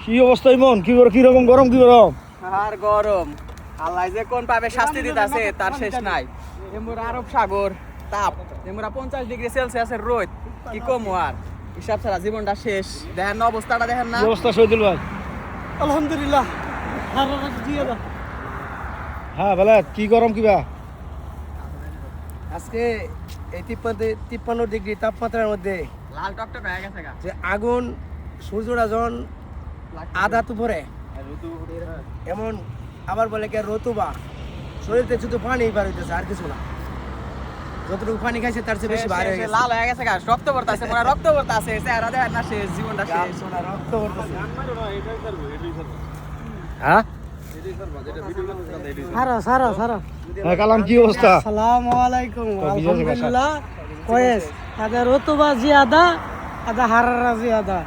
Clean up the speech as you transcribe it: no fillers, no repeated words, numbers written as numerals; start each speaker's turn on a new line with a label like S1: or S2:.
S1: কি অবস্থা ইমন? কি রকম গরম, কি গরম?
S2: আর গরম, আল্লাহ যে কোন পাবে শাস্তি দিতেছে তার শেষ নাই। এমুরা আরব সাগর তাপ, এমুরা 50 ডিগ্রি সেলসিয়াসের রোদ, কি কম আর হিসাব ছাড়া জীবনটা শেষ। দেখেন না অবস্থাটা, দেখেন না
S1: কি অবস্থা শহীদুল ভাই?
S3: আলহামদুলিল্লাহ।
S1: হ্যাঁ বলে কি গরম কিবা?
S3: আজকে এই 53 ডিগ্রি তাপমাত্রার মধ্যে
S2: লাল টকটক হয়ে গেছে গা।
S3: যে আগুন সূর্যটা যখন আধা দুপুরে এমন, আবার বলে কি রতুবা, শরীরে শুধু পানি বার হইতেছে আর কিছু না। যতটুকু পানি খাইছে তার চেয়ে বেশি বার হয়ে গেছে।
S2: লাল হয়ে গেছে গা, রক্ত পড়তাছে, মনে হয় রক্ত পড়তাছে। চেহারা দেখেন না শেষ, জীবনটা শেষ।
S3: রক্ত পড়তেছে।
S1: হ্যাঁ
S3: সারা
S1: হ্যাঁ কালাম, কি অবস্থা?
S3: আসসালামু আলাইকুম।
S1: তো বিজয়
S3: আলহামদুলিল্লাহ কয়েস আদা রতুবা জিয়াদা আদা হারারা জিয়াদা।